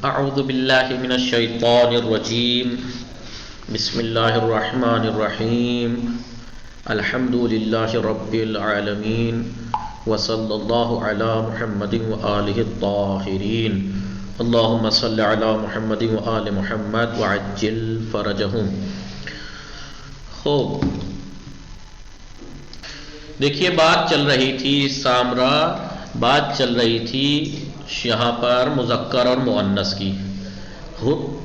اعوذ باللہ من الشیطان الرجیم بسم اللہ الرحمن الرحیم الحمد للہ رب العالمین وصلی اللہ علی محمد وآلہ الطاہرین اللہم صلی علی محمد وآل محمد وعجل فرجہم۔ خوب دیکھیے، بات چل رہی تھی سامرا، بات چل رہی تھی یہاں پر مذکر اور مؤنث کی،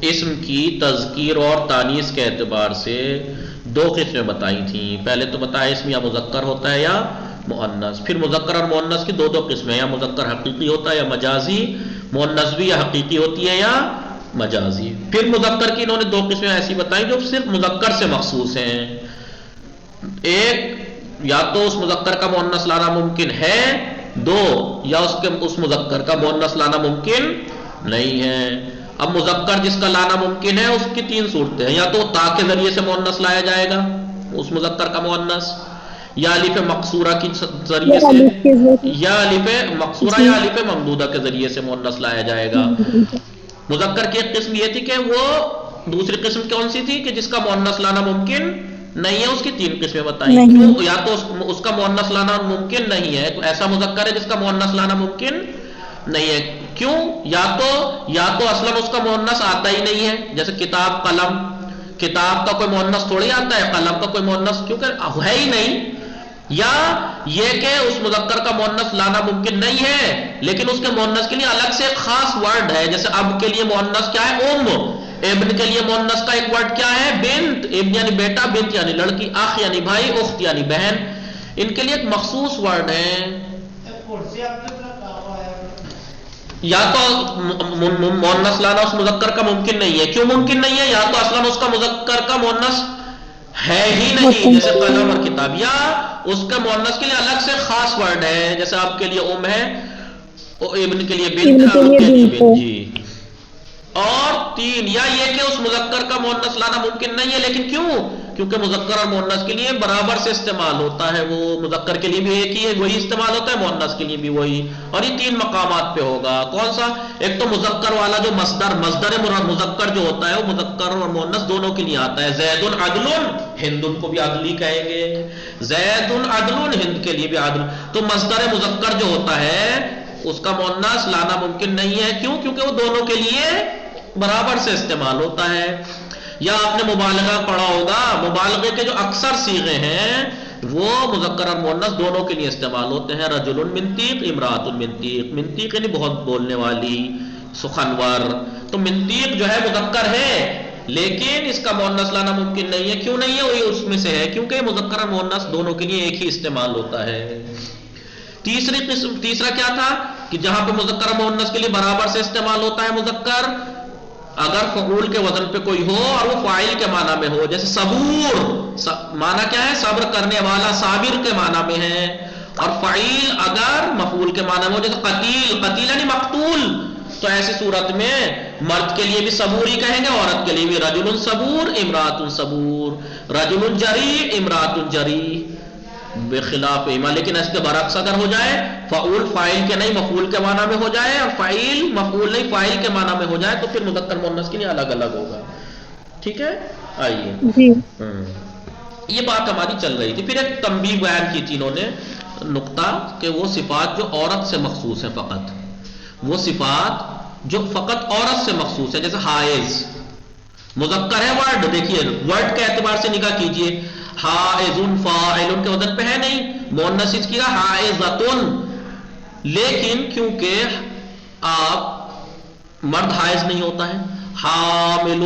اسم کی تذکیر اور تانیث کے اعتبار سے دو قسمیں بتائی تھیں۔ پہلے تو بتایا اسم یا مذکر ہوتا ہے یا مؤنث، پھر مذکر اور مؤنث کی دو قسمیں، یا مذکر حقیقی ہوتا ہے یا مجازی، مؤنث بھی یا حقیقی ہوتی ہے یا مجازی۔ پھر مذکر کی انہوں نے دو قسمیں ایسی بتائی جو صرف مذکر سے مخصوص ہیں، ایک یا تو اس مذکر کا مؤنث لانا ممکن ہے، دو یا اس مذکر کا مؤنث لانا ممکن نہیں ہے۔ اب مذکر جس کا لانا ممکن ہے اس کی تین صورتیں ہیں، یا تو تا کے ذریعے سے مؤنث لایا جائے گا اس مذکر کا مؤنث، یا الف مقصورہ کے ذریعے سے، یا الف مقصورہ یا الف ممدودہ کے ذریعے سے مؤنث لایا جائے گا۔ مذکر کی ایک قسم یہ تھی کہ وہ دوسری قسم کون سی تھی کہ جس کا مؤنث لانا ممکن نہیں ہے، اس کی تین قسمیں بتائیں۔ کیوں؟ یا تو اس کا مؤنث لانا ممکن نہیں ہے، ایسا مذکر ہے جس کا مؤنث لانا ممکن نہیں ہے، کیوں؟ یا تو اصلا اس کا مؤنث آتا ہی نہیں ہے، جیسے کتاب، قلم، کتاب کا کوئی مؤنث تھوڑی آتا ہے، قلم کا کوئی مؤنث کیونکہ ہے ہی نہیں، یا یہ کہ اس مذکر کا مؤنث لانا ممکن نہیں ہے لیکن اس کے مؤنث کے لیے الگ سے ایک خاص ورڈ ہے، جیسے اب کے لیے مؤنث کیا ہے؟ ابن کے لیے مؤنث کا ایک ورڈ کیا ہے؟ بنت، ابن یعنی بیٹا، بنت یعنی لڑکی، اخ یعنی بھائی، اخت یعنی بہن، ان کے لیے ایک مخصوص ورڈ ہے۔ یا تو مؤنث لانا اس مذکر کا ممکن نہیں ہے، کیوں ممکن نہیں ہے؟ یا تو اصلا اس کا مذکر کا مؤنث ہے ہی نہیں، جیسے قلم اور کتاب، یا اس کے مؤنث کے لیے الگ سے خاص ورڈ ہے، جیسے آپ کے لیے ہے، ابن کے لیے بنت ہے، اب کے لیے بنت، جی۔ اور تین، یا یہ کہ اس مذکر کا مؤنث لانا ممکن نہیں ہے، لیکن کیوں؟ کیونکہ مذکر اور مؤنث کے لیے برابر سے استعمال ہوتا ہے، وہ مذکر کے لیے بھی ایک ہی ہے، وہی استعمال ہوتا ہے، مؤنث کے لیے بھی وہی، اور یہ تین مقامات پہ ہوگا۔ کون سا؟ ایک تو مذکر والا جو مصدر مذکر جو ہوتا ہے وہ مذکر اور مؤنث دونوں کے لیے آتا ہے، زید عدل، ہند کو بھی عدلی کہیں گے، زید عدل، ہند کے لیے بھی عدل۔ تو مصدر مذکر جو ہوتا ہے اس کا مؤنث لانا ممکن نہیں ہے، کیوں؟ کیونکہ وہ دونوں کے لیے برابر سے استعمال ہوتا ہے۔ یا آپ نے مبالغہ پڑھا ہوگا، مبالغے کے جو اکثر صیغے ہیں وہ مذکر اور مؤنث دونوں کے لیے استعمال ہوتے ہیں، رجل منطیق، امرأۃ منطیق، منطیق یعنی بہت بولنے والی، سخنور۔ تو منطیق جو ہے مذکر ہے لیکن اس کا مؤنث لانا ممکن نہیں ہے، کیوں نہیں ہے؟ وہی اس میں سے ہے کیونکہ مذکر اور مؤنث دونوں کے لیے ایک ہی استعمال ہوتا ہے۔ تیسرا کیا تھا کہ جہاں پہ مذکر اور مؤنث کے لیے برابر سے استعمال ہوتا ہے مذکر، اگر فعول کے وزن پہ کوئی ہو اور وہ فاعل کے معنی میں ہو، جیسے صبور، معنی کیا ہے؟ صبر کرنے والا، صابر کے معنی میں ہے، اور فعیل اگر مفعول کے معنی میں ہو، جیسے قتیل، قتیل یعنی مقتول، تو ایسی صورت میں مرد کے لیے بھی صبور ہی کہیں گے، عورت کے لیے بھی رجل صبور، امرأۃ صبور، رجل جری، امرأۃ جری، بخلاف ایما۔ لیکن اس کے برعکس اگر ہو جائے، فعول فاعل کے نہیں مفعول کے معنی میں ہو جائے، اور فاعل مفعول نہیں فاعل کے معنی میں ہو جائے، تو پھر مذکر مؤنث کے لیے الگ الگ ہوگا۔ ٹھیک ہے، آئیے یہ بات ہماری چل رہی تھی۔ پھر ایک تنبیہ بیان کی تھی انہوں نے، نقطہ کہ وہ صفات جو عورت سے مخصوص ہیں، فقط وہ صفات جو فقط عورت سے مخصوص ہے، جیسے حائض، مذکر ہے ورڈ، دیکھیے ورڈ کے اعتبار سے نگاہ کیجئے، حائض فاعل کے وزن پہ ہے نہیں، مؤنث اس کی حائضۃ، لیکن کیونکہ آپ مرد حائض نہیں ہوتا ہے، حامل،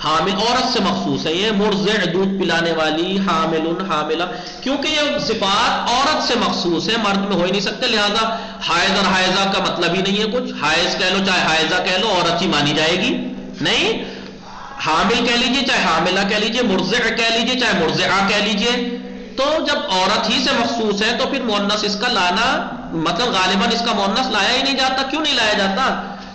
حامل عورت سے مخصوص ہے، یہ مرضع دودھ پلانے والی، حامل، حاملہ، کیونکہ یہ صفات عورت سے مخصوص ہے، مرد میں ہو ہی نہیں سکتے، لہذا حائض اور حائضہ کا مطلب ہی نہیں ہے کچھ، حائض کہہ لو چاہے حائضہ کہہ لو عورت ہی مانی جائے گی، نہیں، حامل کہہ لیجئے چاہے حاملہ کہہ لیجئے، مرضع کہہ لیجئے چاہے مرضعہ کہہ لیجئے۔ تو جب عورت ہی سے مخصوص ہے تو پھر مؤنث اس کا لانا، مطلب غالباً اس کا مؤنث لایا ہی نہیں جاتا۔ کیوں نہیں لایا جاتا؟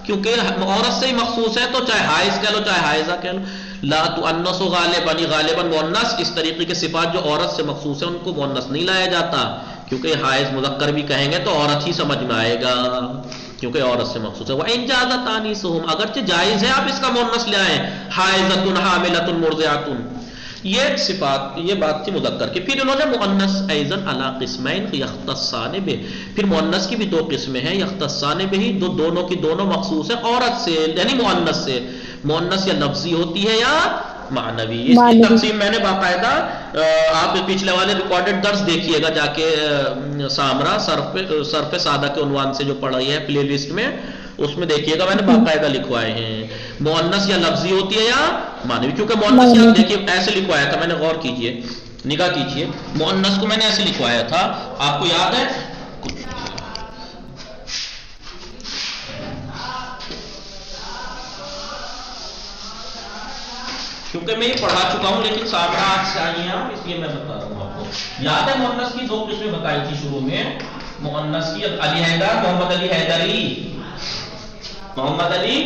کیونکہ عورت سے ہی مخصوص ہے، تو چاہے حائض کہہ لو چاہے حائضہ کہہ لو۔ لا تؤنث غالباً مؤنث، اس طریقے کے صفات جو عورت سے مخصوص ہیں ان کو مؤنث نہیں لایا جاتا، کیونکہ حائض مذکر بھی کہیں گے تو عورت ہی سمجھ میں آئے گا۔ کیونکہ عورت سے مخصوص ہے. وَإِنْ جَازَ تَانِيثُهُمْ اگرچہ جائز ہے آپ اس کا مؤنث لے آئیں. حائضۃ حاملۃ مرضعۃ یہ صفات یہ بات تھی مذکر کی. پھر انہوں نے مؤنث ایضاً علی قسمین یختصان بہ پھر مؤنث کی بھی دو قسمیں ہیں یختصان بہ دونوں کی دونوں مخصوص ہیں عورت سے یعنی مؤنث سے. مؤنث یا لفظی ہوتی ہے یا معنوی. اس کی تقسیم میں نے باقاعدہ آپ پچھلے والے ریکارڈڈ درس دیکھیے گا جا کے سامرا صرف سادہ کے عنوان سے جو پڑھائی ہے پلے لسٹ میں اس میں دیکھیے گا میں نے باقاعدہ لکھوائے ہیں. مؤنث یا لفظی ہوتی ہے یا معنوی. کیونکہ مؤنث یا دیکھیے ایسے لکھوایا تھا میں نے غور کیجئے نگاہ کیجئے مؤنث کو میں نے ایسے لکھوایا تھا آپ کو یاد ہے کیونکہ میں یہ پڑھا چکا ہوں لیکن سامرا آج سے آئی ہیں آپ اس لیے میں بتا رہا ہوں آپ کو. یاد ہے مؤنث کی دو قسمیں بتائی تھی شروع میں. مؤنث کی علی حیدر محمد علی حیدری محمد علی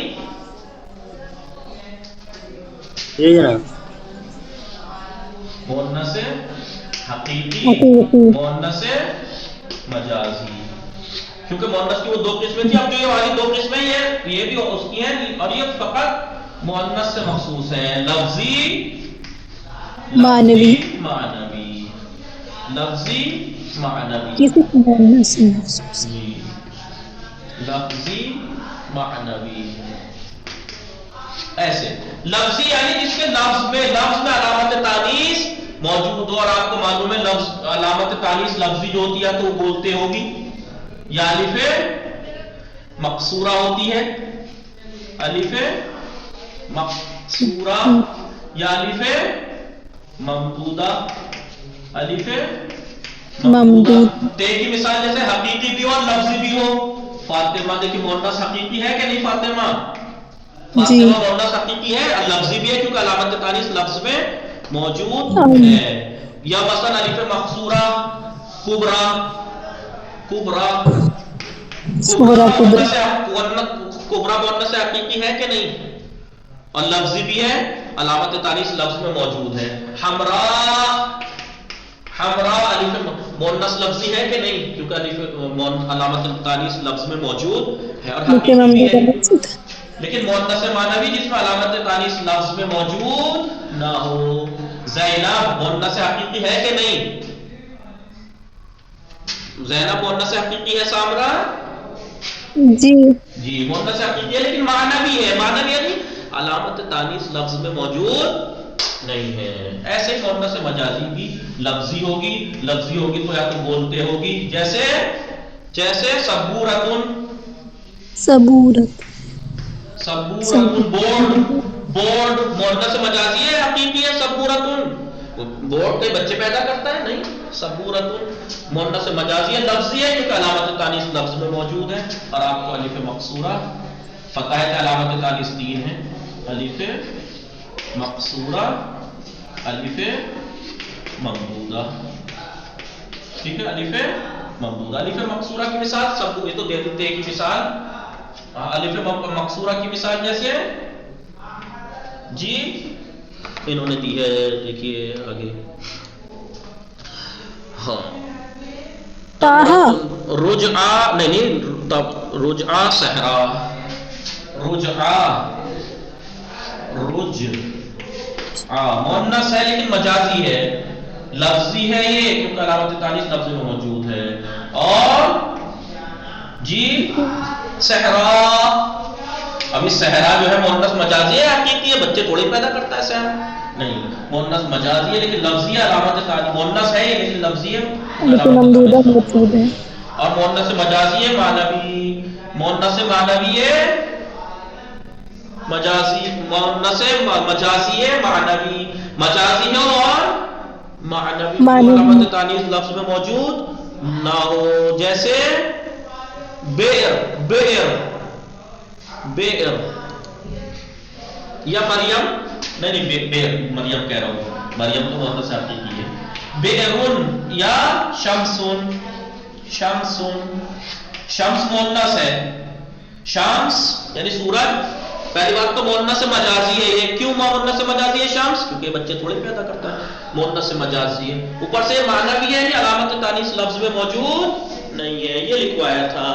مؤنث حقیقی مؤنث مجازی. کیونکہ مؤنث کی وہ دو قسمیں تھی اب جو یہ والی دو قسمیں یہ بھی اس کی ہیں اور یہ فقط مؤنث سے مخصوص ہے. لفظی معنوی لفظی معنوی لفظی معنوی ایسے. لفظی یعنی جس کے لفظ میں علامت تانیث موجود ہو اور آپ کو معلوم ہے لفظ علامت تانیث لفظی جو ہوتی ہے تو وہ بولتے ہوگی یا الف مقصورہ ہوتی ہے الف مقصورہ یا الف ممدودہ الف ممدود. تے کی مثال جیسے حقیقی بھی ہو اور لفظی بھی ہو. فاطمہ دیکھیں مؤنث حقیقی ہے کہ نہیں فاطمہ فاطمہ مؤنث حقیقی ہے اور لفظی بھی ہے کیونکہ علامت تانیث لفظ میں موجود ہے. یا مثلا الف مقصورہ کبرا کبرا کبرا مؤنث حقیقی ہے کہ نہیں اور لفظی بھی ہے علامت تانیث لفظ میں موجود ہے. حمراء الف مؤنث لفظی ہے کہ نہیں کیونکہ الف علامت تانیث لفظ میں موجود ہے اور حقیقی بھی ہے. لیکن مؤنث معنوی جس میں علامت تانیث لفظ میں موجود نہ ہو. زینب مؤنث حقیقی ہے کہ نہیں زینب مؤنث حقیقی ہے سامرا جی مؤنث حقیقی ہے لیکن معنوی ہے. معنوی یعنی علامت تانیث لفظ میں موجود نہیں ہے. ایسے مؤنث مجازی بھی لفظی ہوگی تو یا تو بولتے ہوگی جیسے صبورت بورڈ مؤنث مجازی ہے حقیقی ہے. صبورت بورڈ کے بچے پیدا کرتا ہے نہیں. صبورت مؤنث مجازی ہے لفظی ہے کیونکہ علامت تانیث لفظ میں موجود ہے اور آپ کو الف مقصورہ پتہ ہے کہ علامت تانیث تین ہے الف مقصورہ الف ممدودہ. ٹھیک ہے الف ممدودہ. الف مقصورہ کی مثال یہ تو دے دیتے کی مثال الف مقصورہ کی مثال جیسے جی انہوں نے دی ہے دیکھیے آگے ہاں رجعہ نہیں رجعہ صحرا مؤنث ہے لیکن مجازی ہے لفظی ہے یہ کیونکہ علامت تانیث لفظ میں موجود ہے. اور جی صحرا ابھی صحرا جو ہے مؤنث مجازی ہے حقیقی ہے بچے تھوڑے پیدا کرتا ہے صحرا نہیں مؤنث مجازی ہے لیکن لفظی ہے علامت تانیث مؤنث ہے یہ لیکن لفظی ہے اور مؤنث مجازی ہے معنوی مؤنث معنوی ہے مجازی مؤنث مجازی ہے مجازی ہے اور معنوی علامت تانیث لفظ میں موجود نہ ہو. جیسے بئر یا مریم نہیں بئر مریم کہہ رہا ہوں مریم تو مؤنث حقیقی ہے. بئرن یا شمس مؤنث ہے. شمس یعنی سورج پہلی بات تو مؤنث مجازی ہے. یہ کیوں مؤنث مجازی ہے شمس کیونکہ بچے تھوڑے پیدا کرتا ہے مؤنث مجازی ہے. اوپر سے معنوی ہے علامت تانیث لفظ میں موجود نہیں ہے. یہ لکھوایا تھا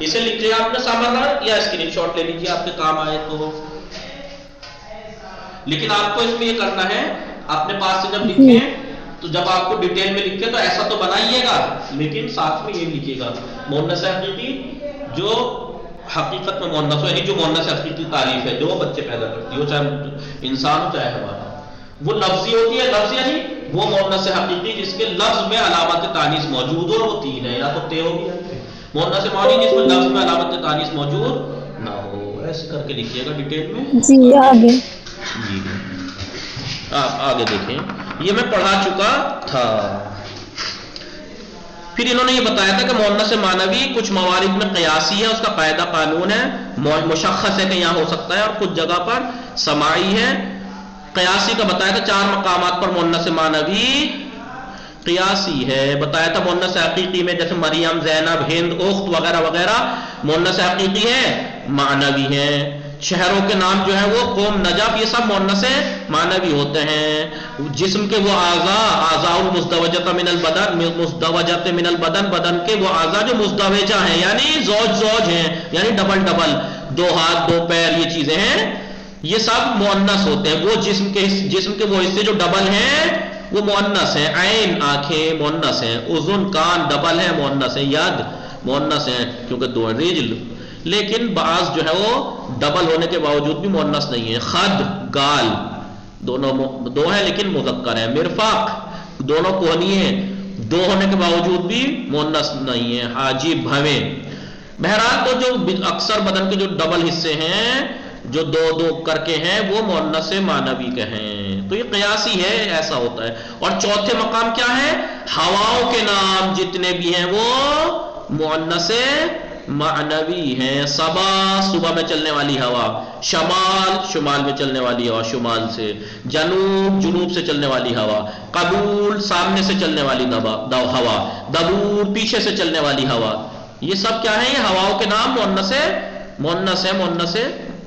اسے لکھ لیا آپ نے سامنے یا اسکرین شاٹ لے لیجیے آپ کے کام آئے تو. لیکن آپ کو اس میں یہ کرنا ہے اپنے پاس سے جب لکھیں تو جب آپ کو ڈیٹیل میں لکھیں تو ایسا تو بنائیے گا لیکن ساتھ میں یہ لکھیے گا مؤنث حقیقی جو حقیقت میں مؤنث ہو یعنی جو مؤنث حقیقی تعریف ہے جو بچے پیدا کرتی ہو چاہے انسان ہو چاہے ہمارا وہ لفظی ہوتی ہے. لفظ یعنی وہ مؤنث حقیقی جس کے لفظ میں علامت تانیث موجود ہو. وہ تین ہے یا تو تے ہوگی مؤنث معنی جس میں لفظ میں علامت تانیث موجود نہ ہو. ایسے کر کے لکھیے گا ڈیٹیل میں. جی آگے جی آپ آگے دیکھیں یہ میں پڑھا چکا تھا. پھر انہوں نے یہ بتایا تھا کہ مؤنث معنوی کچھ موارد میں قیاسی ہے اس کا قاعدہ قانون ہے مشخص ہے کہ یہاں ہو سکتا ہے اور کچھ جگہ پر سماعی ہے. قیاسی کا بتایا تھا 4 مقامات پر مؤنث معنوی قیاسی ہے. بتایا تھا مؤنث حقیقی میں جیسے مریم زینب ہند اخت وغیرہ وغیرہ مؤنث حقیقی ہے معنوی ہے. شہروں کے نام جو ہے وہ قوم نجف یہ سب مؤنث معنوی ہوتے ہیں. جسم کے وہ اعضاء المزدوجۃ من البدن مزدوجۃ من البدن بدن کے وہ اعضاء جو مزدوجہ ہیں یعنی زوج ہیں یعنی ڈبل 2 ہاتھ 2 پیر یہ چیزیں ہیں یہ سب مؤنث ہوتے ہیں. وہ جسم کے وہ حصے جو ڈبل ہیں وہ مؤنث ہیں. عین آنکھیں مؤنث ہیں. اذن کان ڈبل ہیں مؤنث ہیں. ید مؤنث ہیں کیونکہ 2 رجل. لیکن بعض جو ہے وہ ڈبل ہونے کے باوجود بھی مؤنث نہیں ہے. خد گال دونوں 2 ہیں لیکن مذکر ہیں. مرفق دونوں کوہنی ہیں 2 ہونے کے باوجود بھی مؤنث نہیں ہے. حاجب بھویں. بہرحال تو جو اکثر بدن کے جو ڈبل حصے ہیں جو 2 کر کے ہیں وہ مؤنث معنوی کے ہیں. تو یہ قیاسی ہے ایسا ہوتا ہے. اور چوتھے مقام کیا ہے ہواؤں کے نام جتنے بھی ہیں وہ مؤنث معنوی ہیں. صبا صبح میں چلنے والی ہوا. شمال شمال میں چلنے والی ہوا شمال سے. جنوب جنوب سے چلنے والی ہوا. قبول سامنے سے چلنے والی ہوا. دبور پیچھے سے چلنے والی ہوا. یہ سب کیا ہے یہ ہواؤں کے نام مؤنث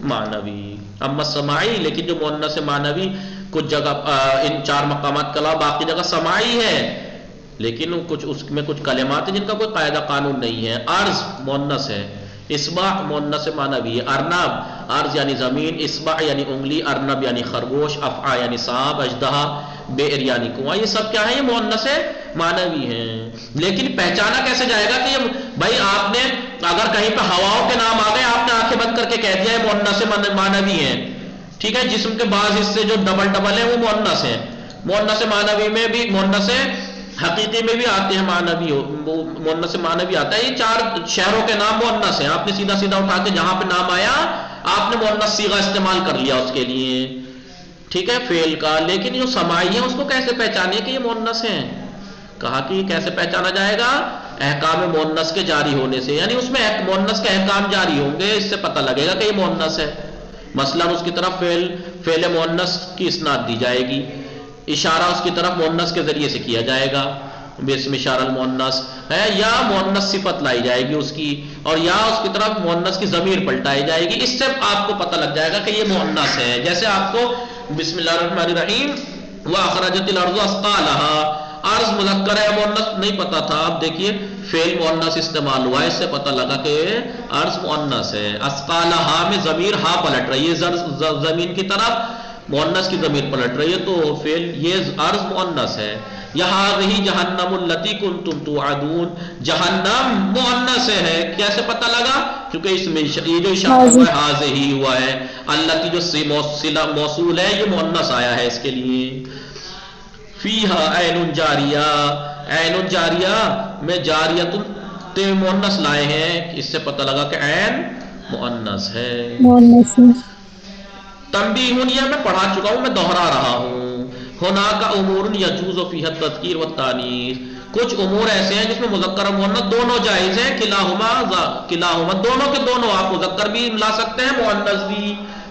معنوی. اما سماعی لیکن جو مؤنث معنوی کچھ جگہ ان 4 مقامات کے علاوہ باقی جگہ سماعی ہے لیکن کچھ اس میں کچھ کلمات ہیں جن کا کوئی قاعدہ قانون نہیں ہے. عرض مؤنث ہے. اصبع مؤنث معنوی ہے. ارنب عرض یعنی زمین. اصبع یعنی انگلی. ارنب یعنی خرگوش. افعى یعنی سانپ. اژدہا بئر یعنی کنواں. یہ سب کیا ہے یہ مؤنث معنوی ہیں. لیکن پہچانا کیسے جائے گا کہ یہ بھائی آپ نے اگر کہیں پہ ہواؤں کے نام آ گئے آپ نے آنکھیں بند کر کے کہہ دیا ہے مؤنث معنوی ہیں ٹھیک ہے. جسم کے بعض حصے جو ڈبل ہیں وہ مؤنث ہیں. مؤنث معنوی میں بھی مؤنث حقیقی میں بھی آتے ہیں معنوی مؤنث معنوی آتا ہے. یہ 4 شہروں کے نام مؤنث ہیں. آپ نے سیدھا سیدھا اٹھا کے جہاں پہ نام آیا آپ نے مؤنث صیغہ استعمال کر لیا اس کے لیے ٹھیک ہے فعل کا. لیکن جو سماعی ہیں اس کو کیسے پہچانے کہ یہ مؤنث ہیں. کہا کہ یہ کیسے پہچانا جائے گا احکام مؤنث کے جاری ہونے سے یعنی اس میں مؤنث کے احکام جاری ہوں گے اس سے پتہ لگے گا کہ یہ مؤنث ہے. مثلا اس کی طرف فعل مؤنث کی اسناد دی جائے گی. اشارہ اس کی طرف مؤنث کے ذریعے سے کیا جائے گا باسم اشارہ المؤنث ہے یا مؤنث صفت لائی جائے گی اس کی اور یا اس کی طرف مؤنث کی ضمیر پلٹائی جائے گی. اس سے آپ کو پتہ لگ جائے گا کہ یہ مؤنث ہے. جیسے آپ کو بسم اللہ الرحمن الرحیم واخرجت الارض اثقالها عرض مذکر ہے مؤنث نہیں پتا تھا. اب دیکھیے فعل مؤنث استعمال ہوا ہے اس سے پتہ لگا کہ عرض مؤنث ہے. اثقالها میں ضمیر ہا پلٹ رہی ہے زمین کی طرف مؤنث کی ضمیر پلٹ رہی ہے تو فعل یہ عرض مؤنث ہے. یہاں رہی جہنم التی کنتم توعدون جہنم مؤنث ہے. کیسے پتہ لگا کیونکہ اس میں یہ جو اشارہ ہوا ہے حاضر ہی ہوا ہے. التی جو صلہ موصول ہے یہ مؤنث آیا ہے اس کے لیے. فیہا عین جاریہ عین جاریہ میں جاریۃ تے مؤنث لائے ہیں. اس سے پتہ لگا کہ عین مؤنث ہے. تنبیہ یہ میں پڑھا چکا ہوں میں دہرا رہا ہوں. ہونا کا امور یجوز فیہ التذکیر والتانیث کچھ امور ایسے ہیں جس میں مذکر اور مؤنث دونوں جائز ہیں. کلاہما دونوں کے دونوں آپ مذکر بھی لا سکتے ہیں مؤنث بھی.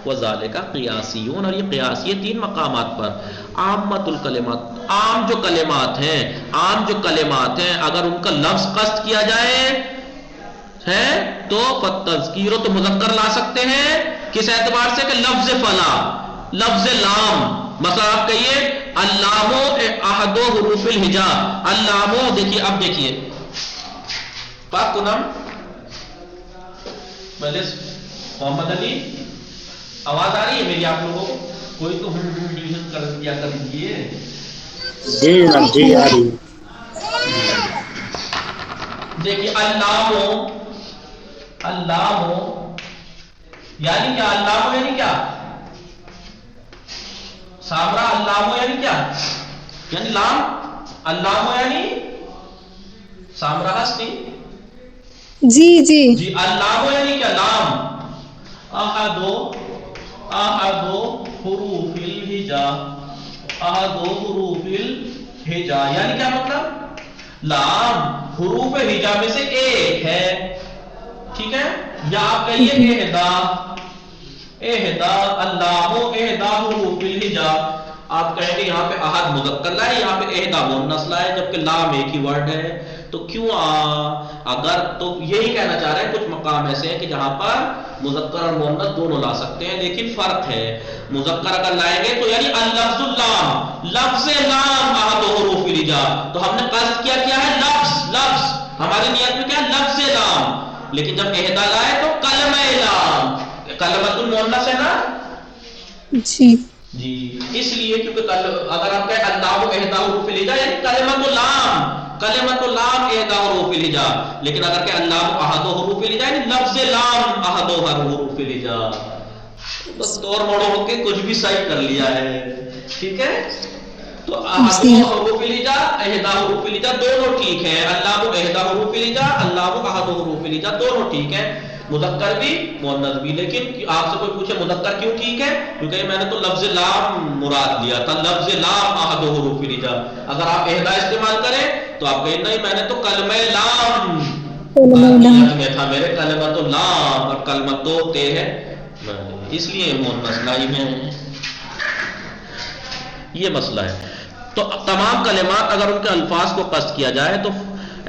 وذالک قیاسیون اور یہ قیاسی 3 مقامات پر. عامۃ الکلمات عام جو کلمات ہیں اگر ان کا لفظ قصد کیا جائے ہے تو تذکیر تو مذکر لا سکتے ہیں. کس اعتبار سے کہ لفظ فلا لفظ لام مثلا آپ کہیے اللامو احد حروف الہجا. اللامو دیکھیے اب دیکھیے پاک کنم پہلے محمد علی آواز آ رہی ہے میری آپ لوگوں کو؟ کوئی تو ڈویژن کر دیا کر دیجیے. جی جناب جی آ رہی ہے. دیکھیے علامو، علامو یعنی کیا؟ علامو یعنی کیا سامرا؟ علامو یعنی کیا؟ یعنی لام. علامو یعنی سامرا ہستی. جی جی جی علامو یعنی کیا؟ لام. احدو، احدو حروف الہجا، احدو حروف الہجا یعنی کیا مطلب؟ لام حروف ہجا میں سے ایک ہے. ٹھیک ہے؟ یا آپ کہیے احدا، احدا اللامو احدا حروف الہجا. آپ کہیں گے یہاں پہ احد مذکر لائے، یہاں پہ احدا مؤنث لائے، جبکہ لام ایک ہی ورڈ ہے. تو کیوں اگر تو یہی کہنا چاہ رہے ہیں کچھ مقام ایسے ہیں کہ جہاں پر مذکر اور مؤنث دونوں لا سکتے ہیں، لیکن فرق ہے. مذکر اگر لائیں گے تو یعنی اللفظ اللام، لفظ لام احد حروف الہجا. تو ہم نے قصد کیا ہے لفظ، لفظ ہماری نیت میں کیا ہے؟ لفظ لام. لیکن جب احدا لائے تو کلمہ لام، کلمۃ المؤنث ہے نا. جی جی اس لیے کیونکہ اگر آپ کہیں اللہ احدا حروف الہجا یعنی کلمۃ اللام، کلمۃ اللام احدا حروف الہجا. لیکن اگر کہ اللہ احد حروف الہجا یعنی لفظ لام احد حروف الہجا. بس توڑ موڑ کے کچھ بھی صحیح کر لیا ہے. ٹھیک ہے؟ تو احد حروف الہجا احدا حروف الہجا دونوں ٹھیک ہیں. اللہ احدا حروف الہجا، اللہ احد حروف الہجا دونوں ٹھیک ہیں، مذکر بھی مؤنث بھی. لیکن آپ سے کوئی پوچھے مذکر کیوں ٹھیک ہے؟ کیونکہ میں نے تو لفظ لام مراد لیا تھا، لفظ لام احد حروف الہجا. اگر آپ احدا استعمال کریں تو آپ کہیں نہیں میں نے تو کلمہ لام نیت میں تھا، میرے کلمۃ اللام، اور کلمت دو تے ہے اس لیے مؤنث لائی میں. یہ مسئلہ ہے. تو تمام کلمات اگر ان کے الفاظ کو قصد کیا جائے تو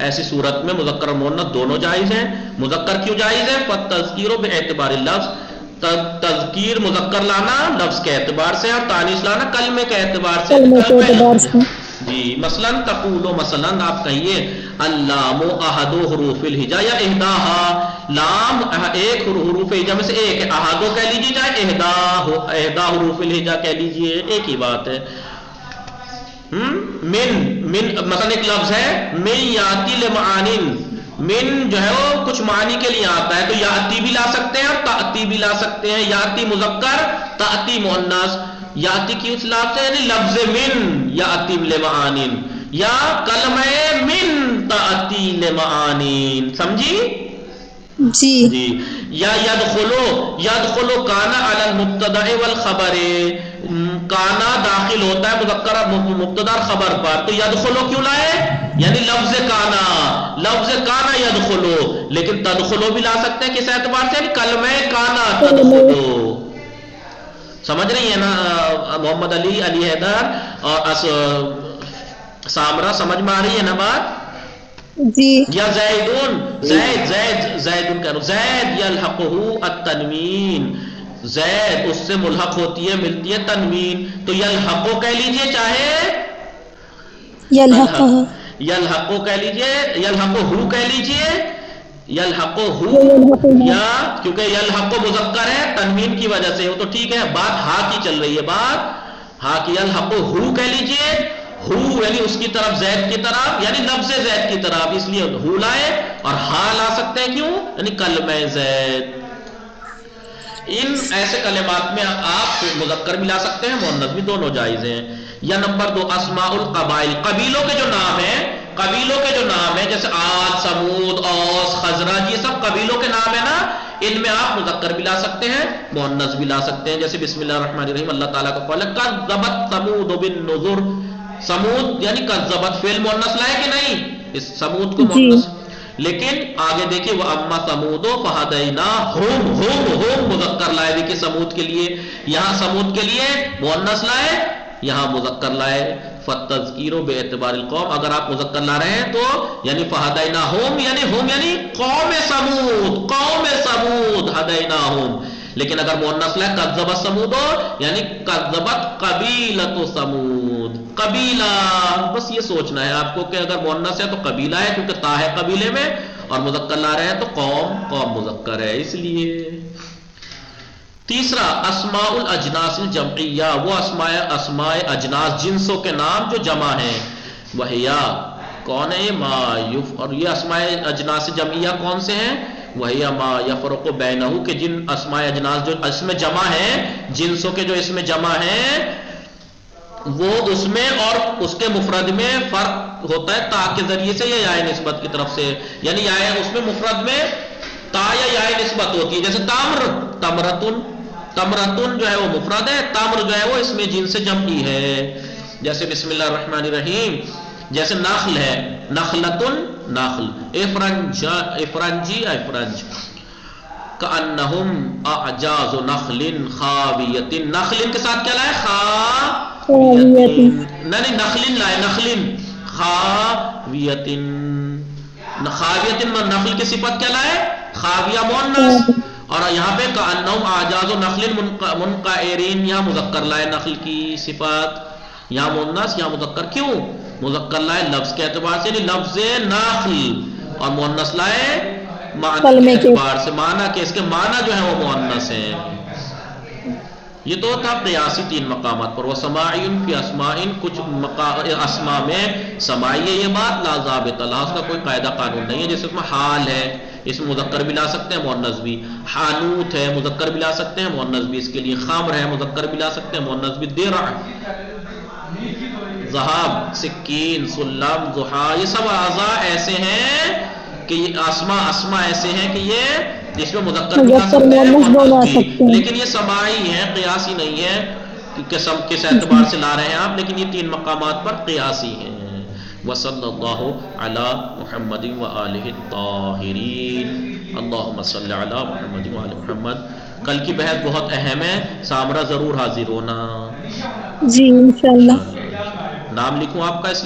ایسی صورت میں مذکر اور مؤنث دونوں جائز ہیں. مذکر کیوں جائز ہے؟ فالتذکیر باعتبار اللفظ، تذکیر مذکر لانا لفظ کے اعتبار سے اور تانیث لانا کلمے کے اعتبار سے. جی مثلا تقولو، مثلا آپ کہیے اللام احد حروف الہجا یا احداہا، لام ایک حروف ہجا میں سے ایک ہے. احدو کہہ لیجیے چاہے احدا حروف الہجا کہہ لیجیے، ایک ہی بات ہے. من مثلا ایک لفظ ہے من یاتی لمعانن، من جو ہے وہ کچھ معنی کے لیے آتا ہے تو یاتی بھی لا سکتے ہیں اور تاتی بھی لا سکتے ہیں. یاتی مذکر، تاتی مؤنث. یاتی کی اس لفظ ہے یعنی لفظ من یاتی لمعانن، یا کلمہ من تاتی لمعانن. سمجھی؟ جی جی. یا یدخلو، یدخلو کانا علی المبتدأ والخبر، کانا داخل ہوتا ہے مذکر مبتدا اور خبر پر. تو یدخلو کیوں لائے؟ یعنی لفظ کانا، لفظ کانا یدخلو. لیکن تدخلو بھی لا سکتے ہیں کس اعتبار سے؟ یعنی کلمہ کانا تدخلو. سمجھ رہی ہیں نا محمد علی، علی حیدر اور سامرا؟ سمجھ میں آ رہی ہے نا بات؟ جی. یا زیدون، زید زید زیدون کہہ رہا ہوں، زید یلحقہ التنوین، زید اس سے ملحق ہوتی ہے ملتی ہے تنوین. تو یلحقو کہہ لیجئے چاہے یلحقہ، یلحقو کہہ لیجئے، یلحقو ہو کہہ لیجئے، یلحقو ہو، یا کیونکہ یلحقو مذکر ہے تنوین کی وجہ سے وہ تو ٹھیک ہے. بات ہا کی چل رہی ہے، بات ہا کی. یلحقو ہو کہہ لیجئے، ہو یعنی اس کی طرف، زید کی طرف، یعنی لفظ زید کی طرف، اس لیے ہو لائے. اور ہا لا سکتے ہیں کیوں؟ یعنی کلمہ زید. ان ایسے کلمات میں آپ مذکر بھی لا سکتے ہیں مؤنث بھی، دونوں جائز ہیں. یا نمبر 2 اسماء القبائل، قبیلوں کے جو نام ہیں، قبیلوں کے جو نام ہیں جیسے عاد، ثمود، اوس، خزرج، یہ سب قبیلوں کے نام ہیں نا، ان میں آپ مذکر بھی لا سکتے ہیں مؤنث بھی لا سکتے ہیں. جیسے بسم اللہ الرحمن الرحیم، اللہ تعالیٰ کا قول ہے کذبت ثمود بالنذر. سمود یعنی کذبت فعل مؤنث لائے کہ نہیں؟ اس سمود کو مؤنث. لیکن آگے دیکھیں وہ اما سمود فہدیناہم، ہم مذکر لائے. دیکھیں سمود کے لیے، یہاں سمود کے لیے مؤنث لائے، یہاں مذکر لائے. فالتذکیر باعتبار القوم، اگر آپ مذکر لا رہے ہیں تو یعنی فہدیناہم یعنی ہم یعنی قوم سمود، قوم سمود ہدیناہم. لیکن اگر مؤنث لائے کذبت سمود یعنی کذبت قبیلۃ سمود، قبیلہ. بس یہ سوچنا ہے آپ کو کہ اگر مؤنث ہے تو قبیلہ ہے کیونکہ تا ہے قبیلے میں، اور مذکر لا رہے ہیں تو قوم مذکر ہے اس لیے. تیسرا اسماء الاجناس الجمعیہ، وہ اسماء اجناس جنسوں کے نام جو جمع ہیں. وہیا کون ہے ما اور یہ اسماء اجناس جمعیہ کون سے ہیں؟ وہیا ما یفرق بینہ، کہ جن اسماء اجناس جو اس میں جمع ہیں، جنسوں کے جو اس میں جمع ہیں، وہ اس میں اور اس کے مفرد میں فرق ہوتا ہے تا کے ذریعے سے یا یائے نسبت کی طرف سے. یعنی یائے اس میں مفرد میں تا یا یائے نسبت ہوتی ہے. جیسے تمرتن جو ہے وہ مفرد ہے، تمر جو ہے وہ اس میں جنس جمعی ہے. جیسے بسم اللہ الرحمن الرحیم، جیسے نخل ہے نخلتن نخل، افرنجی افرنج. کأنہم اعجاز نخل خاویت، نخل کے ساتھ کیا لائے؟ نہیں نخل لائے، نخل خاویت، خاویت نخل کی صفت کیا لائے؟ خاویہ مؤنث. اور یہاں پہ کأنہم اعجاز نخل منقعرین، یہاں مذکر لائے نخل کی صفت، یہاں مؤنث یہاں مذکر. کیوں مذکر لائے؟ لفظ کے اعتبار سے، یعنی لفظ ناخل، اور مؤنث لائے معنی کے اعتبار سے، معنی کہ اس کے معنی جو ہے وہ مؤنث ہیں. یہ تو تھا قیاسی 3 مقامات پر. وسماعی فی اسماء، کچھ اسماء میں سماعی ہے یہ بات، لا ضابط لہا، اس کا کوئی قاعدہ قانون نہیں ہے. جیسے اس میں حال ہے، اس میں مذکر بھی لا سکتے ہیں مؤنث بھی. حانوت ہے، مذکر بھی لا سکتے ہیں مؤنث بھی اس کے لیے. خمر ہے، مذکر بھی لا سکتے ہیں مؤنث بھی. درع، ذہاب، سکین، سلم، ضحا، یہ سب اعضاء ایسے ہیں کہ یہ اسماء ایسے ہیں کہ یہ اس میں مذکر بھی لا سکتے ہیں مؤنث بھی. لیکن یہ سماعی ہیں، قیاسی نہیں ہے کہ سب کس اعتبار سے لا رہے ہیں آپ، لیکن یہ 3 مقامات پر قیاسی ہیں. وصلی اللہ علی محمد وآلہ الطاہرین. اللہم صلی علی محمد وآلہ محمد. کل کی بحث بہت اہم ہے، سامرہ ضرور حاضر ہونا. جی انشاءاللہ. نام لکھوں آپ کا اس